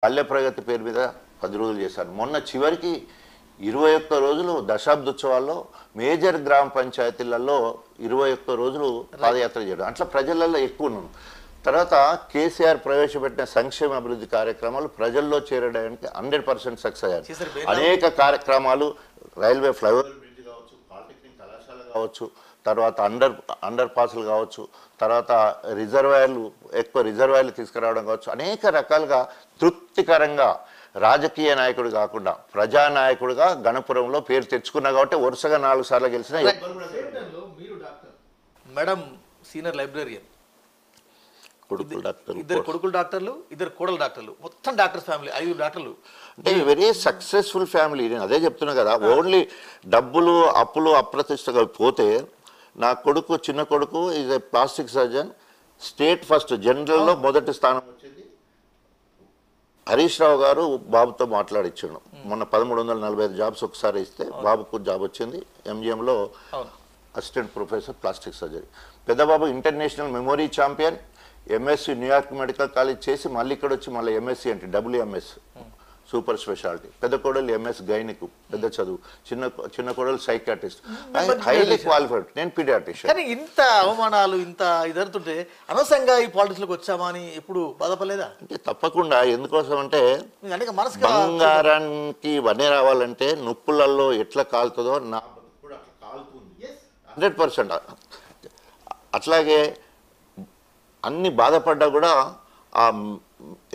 పల్లె ప్రగతి పేరు మీద 10 రోజులు చేశారు. మొన్న చివరికి 21 రోజులు దశాబ్దోత్సవాల్లో మేజర్ గ్రామ పంచాయతీలలో 21 రోజులు పాదయాత్ర చేయడం, అట్లా ప్రజలలో ఎక్కువ ఉన్నాను. తర్వాత కేసీఆర్ ప్రవేశపెట్టిన సంక్షేమ అభివృద్ధి కార్యక్రమాలు ప్రజల్లో చేరడానికి 100% సక్సెస్ అయ్యారు. అనేక కార్యక్రమాలు, రైల్వే ఫ్లైఓవర్ బ్రిడ్జ్ కావచ్చు, పాలిటెక్నిక్ కళాశాల కావచ్చు, తర్వాత అండర్ పాస్లు కావచ్చు, తర్వాత ఎక్కువ రిజర్వాయర్లు తీసుకురావడం కావచ్చు, అనేక రకాలుగా తృప్తికరంగా రాజకీయ నాయకుడు కాకుండా ప్రజానాయకుడిగా గణపురంలో పేరు తెచ్చుకున్నా కాబట్టి వరుసగా 4 సార్లు గెలిచిన. మేడం సీనియర్ లైబ్రరీయన్, కొడుకులు డాక్టర్, 2 కొడుకులు డాక్టర్లు, 2 కోడలు డాక్టర్లు, మొత్తం డాక్టర్స్ ఫ్యామిలీ, 5 డాక్టర్లు. అంటే వెరీ సక్సెస్ఫుల్ ఫ్యామిలీ. నేను అదే చెప్తున్నా కదా, ఓన్లీ డబ్బులు అప్పులు అప్రతిష్టగా పోతే, నా కొడుకు చిన్న కొడుకు is a plastic surgeon, state first జనరల్లో మొదటి స్థానం వచ్చింది. హరీష్ రావు గారు బాబుతో మాట్లాడిచ్చాడు. మొన్న 1345 జాబ్స్ ఒకసారి ఇస్తే బాబుకు జాబ్ వచ్చింది. ఎంజిఎంలో అసిస్టెంట్ ప్రొఫెసర్ ప్లాస్టిక్ సర్జరీ. పెద్దబాబు international memory champion, MSc New York medical college చేసి మళ్ళీ ఇక్కడ వచ్చి మళ్ళీ ఎంఎస్సి అంటే WMS సూపర్ స్పెషాలిటీ. పెద్ద కోడలు MS గైనిక్, పెద్ద చదువు. చిన్న కోడలు సైకాట్రిస్ట్, హైలీ క్వాలిఫైడ్. నేను పీడియాట్రిషియన్. కానీ ఇంత అవమానాలు, ఇంత ఇదరుతుంటే అనవసరంగా ఈ పాలిటిక్స్లోకి వచ్చామా అని ఎప్పుడు బాధపడలేదా? అంటే తప్పకుండా. ఎందుకోసం అంటే అనేక మనసు బంగారానికి వనే రావాలంటే నొప్పులలో ఎట్లా కాలుతుందో నా కూడా అట్లా కాలుతుంది 100%. అట్లాగే అన్ని బాధపడ్డా కూడా ఆ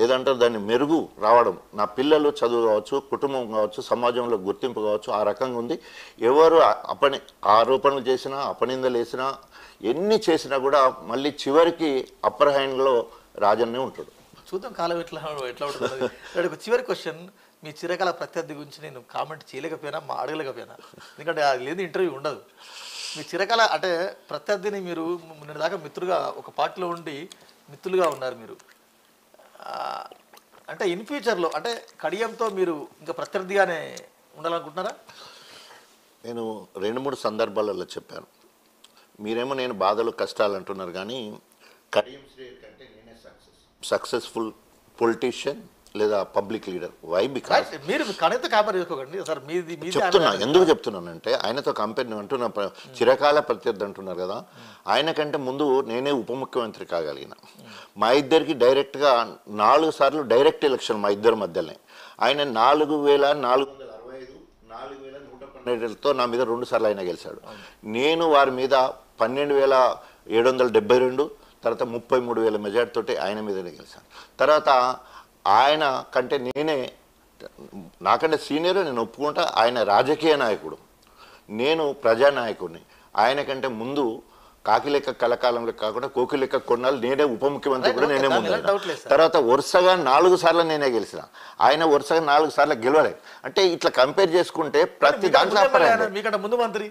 ఏదంటారు దాన్ని మెరుగు రావడం, నా పిల్లలు చదువు కావచ్చు, కుటుంబం కావచ్చు, సమాజంలో గుర్తింపు కావచ్చు, ఆ రకంగా ఉంది. ఎవరు ఆరోపణలు చేసినా, అపనిందలు వేసినా, ఎన్ని చేసినా కూడా మళ్ళీ చివరికి అప్పర్ హ్యాండ్లో రాజన్నే ఉంటాడు. చూద్దాం కాలం ఎట్లా ఉంటుంది. చివరి క్వశ్చన్, మీ చిరకాల ప్రత్యర్థి గురించి నేను కామెంట్ చేయలేకపోయినా, అడగలేకపోయినా, ఎందుకంటే అది లేదు, ఇంటర్వ్యూ ఉండదు. మీ చిరకాల అంటే ప్రత్యర్థిని మీరు నిన్న దాకా మిత్రుగా ఒక పార్టీలో ఉండి మిత్రులుగా ఉన్నారు మీరు, అంటే ఇన్ ఫ్యూచర్లో అంటే కడియంతో మీరు ఇంకా ప్రత్యర్థిగానే ఉండాలనుకుంటున్నారా? నేను 2-3 సందర్భాలలో చెప్పాను. మీరేమో నేను బాధలు కష్టాలు అంటున్నారు, కానీ కడియం శ్రేయర్ కంటే నేనే సక్సెస్ఫుల్ పొలిటీషియన్ లేదా పబ్లిక్ లీడర్. వై? బికాస్ మీరు కనీతో కంపేర్ చేసుకోకండి సార్. చెప్తున్నా, ఎందుకు చెప్తున్నానంటే ఆయనతో కంపేర్ అంటున్నా, చిరకాల ప్రత్యర్థి అంటున్నారు కదా, ఆయన కంటే ముందు నేనే ఉప ముఖ్యమంత్రి కాగలిగిన. మా ఇద్దరికి డైరెక్ట్గా 4 సార్లు డైరెక్ట్ ఎలక్షన్ మా ఇద్దరి మధ్యలోనే. ఆయన 4465, 4112తో నా మీద 2 సార్లు ఆయన గెలిచాడు. నేను వారి మీద 12772, తర్వాత 33,000 మెజార్టీ తోటి ఆయన మీదనే గెలిచాను. తర్వాత ఆయన కంటే నాకంటే సీనియర్, నేను ఒప్పుకుంటా. ఆయన రాజకీయ నాయకుడు, నేను ప్రజానాయకుడిని. ఆయన కంటే ముందు కాకిలెక్క కలకాలంలో కాకుండా కోకిలెక్క కొన్నాళ్ళు నేనే ఉప ముఖ్యమంత్రి కూడా నేనే ముందు. తర్వాత వరుసగా 4 సార్లు నేనే గెలిచిన. ఆయన వరుసగా 4 సార్లు గెలవలేదు. అంటే ఇట్లా కంపేర్ చేసుకుంటే ప్రతి దాంట్లో మీకంటే ముందు మంత్రి,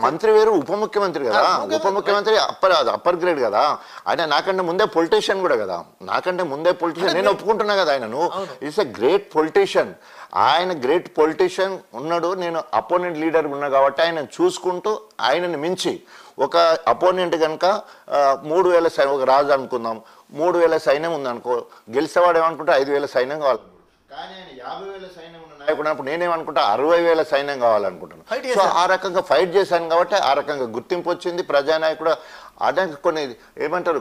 మంత్రి వేరు, ఉప ముఖ్యమంత్రి కదా. ఉప ముఖ్యమంత్రి అప్పర్ గ్రేడ్ కదా. ఆయన నాకంటే ముందే పొలిటీషియన్ కూడా కదా. నాకంటే ముందే పొలిటీషియన్, నేను ఒప్పుకుంటున్నా కదా. ఆయనను ఈస్ ఎ గ్రేట్ పొలిటీషియన్. ఆయన గ్రేట్ పొలిటీషియన్ ఉన్నాడు, నేను అపోనెంట్ లీడర్ ఉన్నా కాబట్టి ఆయన చూసుకుంటూ ఆయనని మించి ఒక అపోనెంట్ కనుక 3000 సైన్యం, ఒక రాజు అనుకుందాం, 3000 సైన్యం ఉందనుకో, గెలిచేవాడు ఏమనుకుంటా 5000 సైన్యం కావాలి. కానీ ఆయన 50,000 సైన్యం ఉన్న నాయకుడు అప్పుడు నేనేమనుకుంటా 60,000 సైన్యం కావాలనుకుంటున్నాను. సో ఆ రకంగా ఫైట్ చేశాను కాబట్టి ఆ రకంగా గుర్తింపు వచ్చింది. ప్రజానాయకుడు అదే కొన్ని ఏమంటారు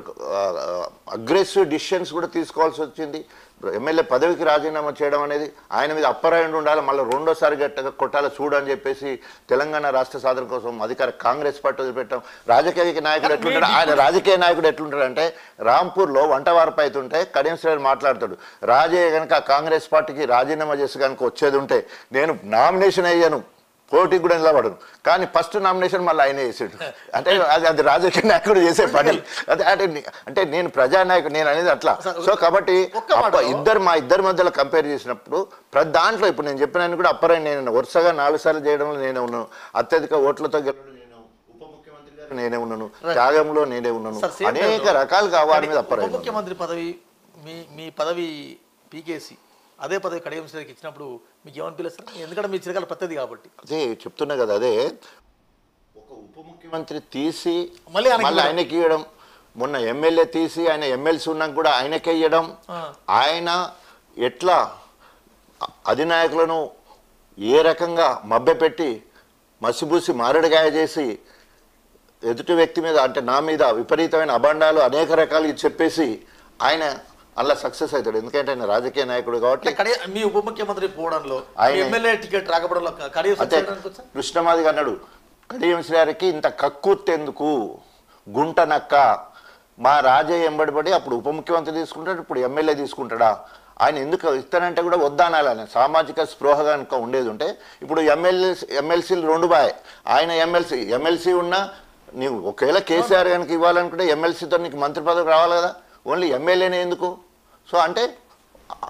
అగ్రెసివ్ డిసిషన్స్ కూడా తీసుకోవాల్సి వచ్చింది. ఎమ్మెల్యే పదవికి రాజీనామా చేయడం అనేది, ఆయన మీద అప్పర్ హ్యాండ్ ఉండాలి, మళ్ళీ 2వ గట్టిగా కొట్టాలి చూడని చెప్పేసి తెలంగాణ రాష్ట్ర సాధన కోసం అధికార కాంగ్రెస్ పార్టీ వదిలిపెట్టాం. రాజకీయ నాయకుడు ఎట్లుంటాడు, ఆయన రాజకీయ నాయకుడు ఎట్లుంటాడు అంటే, రాంపూర్లో వంటవార్పు అవుతుంటే కడియం శ్రేయర్ మాట్లాడతాడు, రాజయ్య కనుక కాంగ్రెస్ పార్టీకి రాజీనామా చేసి కనుక వచ్చేది ఉంటే నేను నామినేషన్ అయ్యాను, పోటీ కూడా నిలబడను, కానీ ఫస్ట్ నామినేషన్ మళ్ళీ ఆయనే చేసాడు. అంటే అది రాజకీయ నాయకుడు చేసే పని. అంటే నేను ప్రజానాయకుడు, నేను అనేది అట్లా. సో కాబట్టి మా ఇద్దరి మధ్యలో కంపేర్ చేసినప్పుడు ప్రతి దాంట్లో ఇప్పుడు నేను చెప్పిన కూడా అప్పర్ హ్యాండ్ నేను. వరుసగా 4 సార్లు చేయడంలో నేనే ఉన్నాను, అత్యధిక ఓట్లతో గెలవడం నేను, ఉప ముఖ్యమంత్రి గారు నేనే ఉన్నాను, త్యాగంలో నేనే ఉన్నాను, అనేక రకాలుగా వారి మీద అప్పర్ హ్యాండ్. ముఖ్యమంత్రి పదవి, మీ పదవి పీకేసి అదే పదవి కడియం శ్రేయర్కి ఇచ్చినప్పుడు మీకు ఏమనిపిస్తారు? ఎందుకంటే మీ చిరకాల ప్రత్యర్థి కాబట్టి. అదే చెప్తున్నా కదా, అదే ఒక ఉప ముఖ్యమంత్రి తీసి మళ్ళీ ఆయనకి ఇవ్వడం, మొన్న ఎమ్మెల్యే తీసి ఆయన ఎమ్మెల్సీ ఉన్నాక కూడా ఆయనకే ఇవ్వడం, ఆయన ఎట్లా అధినాయకులను ఏ రకంగా మభ్యపెట్టి మసిబూసి మారడిగాయ చేసి ఎదుటి వ్యక్తి మీద అంటే నా మీద విపరీతమైన అభాండాలు అనేక రకాలు చెప్పేసి ఆయన అలా సక్సెస్ అవుతాడు. ఎందుకంటే ఆయన రాజకీయ నాయకుడు కాబట్టి. మీ ఉప ముఖ్యమంత్రి పోవడంలో ఆయన ఎమ్మెల్యే టికెట్ రాకపోవడంలో కృష్ణమాదిగా అన్నాడు, కడియం శ్రీగారికి ఇంత కక్కుర్తెందుకు, గుంట నక్క, మా రాజయ్య ఎంబడిపడి అప్పుడు ఉప ముఖ్యమంత్రి తీసుకుంటాడు, ఇప్పుడు ఎమ్మెల్యే తీసుకుంటాడా, ఆయన ఎందుకు ఇస్తానంటే కూడా వద్దానాలి. ఆయన సామాజిక స్పృహ కనుక ఉండేది ఉంటే ఇప్పుడు ఎమ్మెల్సీలు 2 బాయ్, ఆయన ఎమ్మెల్సీ ఉన్నా నీవు ఒకవేళ కేసీఆర్ కనుక ఇవ్వాలనుకుంటే ఎమ్మెల్సీతో నీకు మంత్రి పదవి రావాలి కదా, ఓన్లీ ఎమ్మెల్యేనే ఎందుకు? సో అంటే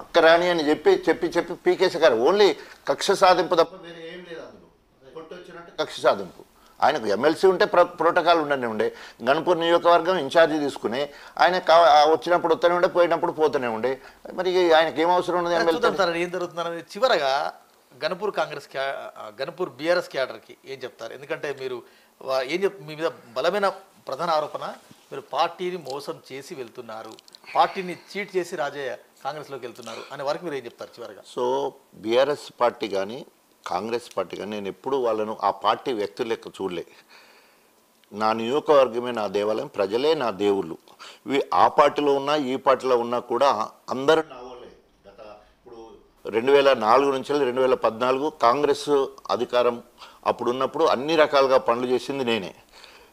అక్కరాని అని చెప్పి పీకేసీ గారు ఓన్లీ కక్ష సాధింపు తప్ప వేరే ఏం లేదు. అందులో కొట్టొచ్చినట్టు కక్ష సాధింపు. ఆయనకు ఎమ్మెల్సీ ఉంటే ప్రోటోకాల్ ఉండే గణపూర్ నియోజకవర్గం ఇన్ఛార్జి తీసుకుని ఆయన వచ్చినప్పుడు వస్తూనే ఉండే, పోయినప్పుడు పోతూనే ఉండే. మరి ఆయనకి ఏం అవసరం ఉన్నది ఎమ్మెల్సీ? ఏం జరుగుతుందని చివరగా గణపూర్ బీఆర్ఎస్ క్యాడర్కి ఏం చెప్తారు? ఎందుకంటే మీరు మీ మీద బలమైన ప్రధాన ఆరోపణ, మీరు పార్టీని మోసం చేసి వెళ్తున్నారు, పార్టీని చీట్ చేసి రాజయ్య కాంగ్రెస్లోకి వెళ్తున్నారు అనే వరకు మీరు ఏం చెప్తారు చివరిగా? సో బీఆర్ఎస్ పార్టీ కానీ కాంగ్రెస్ పార్టీ కానీ నేను ఎప్పుడు వాళ్ళను ఆ పార్టీ వ్యక్తుల లెక్క చూడలే. నా నియోజకవర్గమే నా దేవాలయం, ప్రజలే నా దేవుళ్ళు. ఆ పార్టీలో ఉన్నా ఈ పార్టీలో ఉన్నా కూడా అందరూ నా వాళ్ళే. గత ఇప్పుడు 2004 నుంచి 2014 కాంగ్రెస్ అధికారం అప్పుడు ఉన్నప్పుడు అన్ని రకాలుగా పనులు చేసింది నేనే.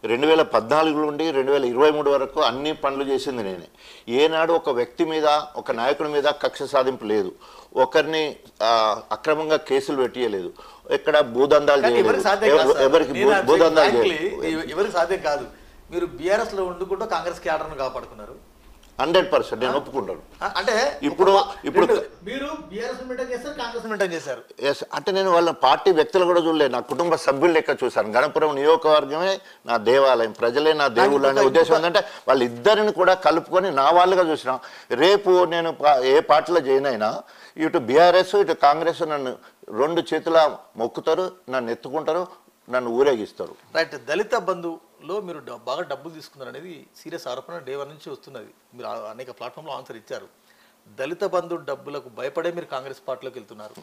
2014 నుండి 2023 వరకు అన్ని పనులు చేసింది నేనే. ఏనాడు ఒక వ్యక్తి మీద ఒక నాయకుడి మీద కక్ష సాధింపు లేదు, ఒకరిని అక్రమంగా కేసులు పెట్టియలేదు, ఎక్కడ భూదందాలు చేయలేదు, ఎవరికి భూదందాలు చేయలేదు. ఎవరికి సాధ్యం కాదు. మీరు బీఆర్ఎస్ లో ఉండుకుంటూ కాంగ్రెస్ క్యాడర్ను కాపాడుకున్నారు. 100% నేను ఒప్పుకుంటాను. అంటే ఇప్పుడు మీరు బీఆర్ఎస్ మెయింటైన్ చేస్తారు, కాంగ్రెస్ మెయింటైన్ చేశారు. ఎస్, అంటే నేను వాళ్ళ పార్టీ వ్యక్తులు కూడా చూడలేదు, నా కుటుంబ సభ్యులు లెక్క చూశాను. గణపురం నియోజకవర్గమే నా దేవాలయం, ప్రజలే నా దేవుళ్ళు అనే ఉద్దేశం ఏంటంటే వాళ్ళిద్దరిని కూడా కలుపుకొని నా వాళ్ళుగా చూసినాం. రేపు నేను ఏ పార్టీలో జాయిన్ అయినా ఇటు బీఆర్ఎస్ ఇటు కాంగ్రెస్ నన్ను 2 చేతుల మొక్కుతారు, నన్ను ఎత్తుకుంటారు, నన్ను ఊరేగిస్తారు. రైట్. దళిత బంధులో మీరు బాగా డబ్బులు తీసుకున్నారు అనేది సీరియస్ ఆరోపణ డే 1 నుంచి వస్తున్నది. మీరు అనేక ప్లాట్ఫామ్లో ఆన్సర్ ఇచ్చారు. దళిత బంధు డబ్బులకు భయపడే మీరు కాంగ్రెస్ పార్టీలోకి వెళ్తున్నారు.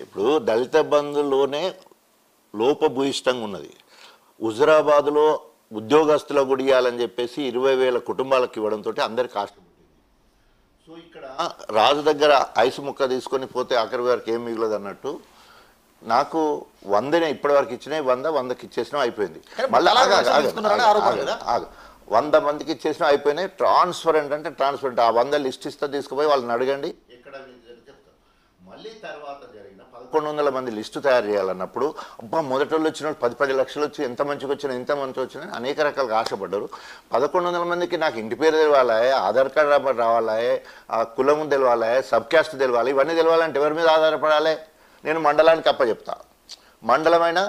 ఇప్పుడు దళిత బంధులోనే లోపభూయిష్టంగా ఉన్నది. హుజరాబాద్లో ఉద్యోగస్తులకు కూడా ఇవ్వాలని చెప్పేసి 20,000 కుటుంబాలకు ఇవ్వడంతో అందరికి ఆశ పుట్టింది. సో ఇక్కడ రాజు దగ్గర ఐసు ముక్క తీసుకొని పోతే ఆఖరి గారికి ఏం మిగలదు అన్నట్టు నాకు 100నే ఇప్పటివరకు ఇచ్చినాయి, 100కి ఇచ్చేసినా అయిపోయింది. మళ్ళీ 100 మందికి ఇచ్చేసినా అయిపోయినాయి. ట్రాన్స్పరెంట్ అంటే ట్రాన్స్పరెంట్. ఆ 100 లిస్ట్ ఇస్తే తీసుకుపోయి వాళ్ళని అడగండి, ఎక్కడ చెప్తారు. మళ్ళీ తర్వాత జరిగిన 1100 మంది లిస్టు తయారు చేయాలన్నప్పుడు అబ్బా మొదటి వచ్చిన 10 లక్షలు వచ్చి ఎంత మంచిగా వచ్చినా ఎంత మంచిగా వచ్చినా అనేక రకాలుగా ఆశపడ్డారు. 1100 మందికి నాకు ఇంటి పేరు తెలవాలాయే, ఆధార్ కార్డు రావాలాయే, ఆ కులం తెలవాలాయే, సబ్ క్యాస్ట్ తెలవాలి. ఇవన్నీ తెలవాలంటే ఎవరి మీద ఆధారపడాలి? నేను మండలానికి అప్పచెప్తా, మండలమైన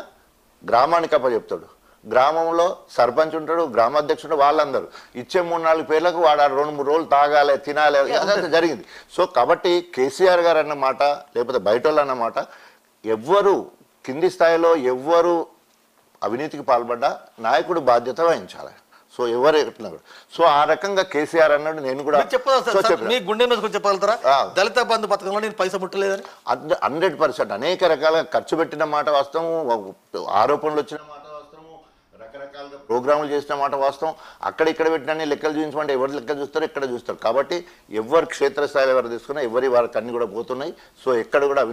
గ్రామానికి అప్పచెప్తాడు, గ్రామంలో సర్పంచ్ ఉంటాడు, గ్రామాధ్యక్షుడు, వాళ్ళందరూ ఇచ్చే 3-4 పేర్లకు వాడు 2-3 రోజులు తాగాలి, తినాలి, అదంతా జరిగింది. సో కాబట్టి కేసీఆర్ గారు అన్నమాట లేకపోతే బయట వాళ్ళు అన్నమాట, ఎవ్వరు కింది స్థాయిలో ఎవ్వరు అవినీతికి పాల్పడ్డా నాయకుడు బాధ్యత వహించాలి. సో ఎవరు ఎట్లా, సో ఆ రకంగా కేసీఆర్ అన్నాడు. నేను కూడా చెప్పగలుగుతారా దళిత బంధు పథకంలో నేను పైసా ముట్టలేదని? 100% అనేక రకాలుగా ఖర్చు పెట్టిన మాట వాస్తవం, ఆరోపణలు వచ్చిన మాట వాస్తవము, రకరకాలుగా ప్రోగ్రాములు చేసిన మాట వాస్తవం. అక్కడ ఇక్కడ పెట్టిన లెక్కలు చూపించమంటే ఎవరు లెక్క చూస్తారు, ఎక్కడ చూస్తారు. కాబట్టి ఎవరు క్షేత్రస్థాయిలో ఎవరు తీసుకున్నా ఎవరి వారికి అన్ని కూడా పోతున్నాయి. సో ఎక్కడ కూడా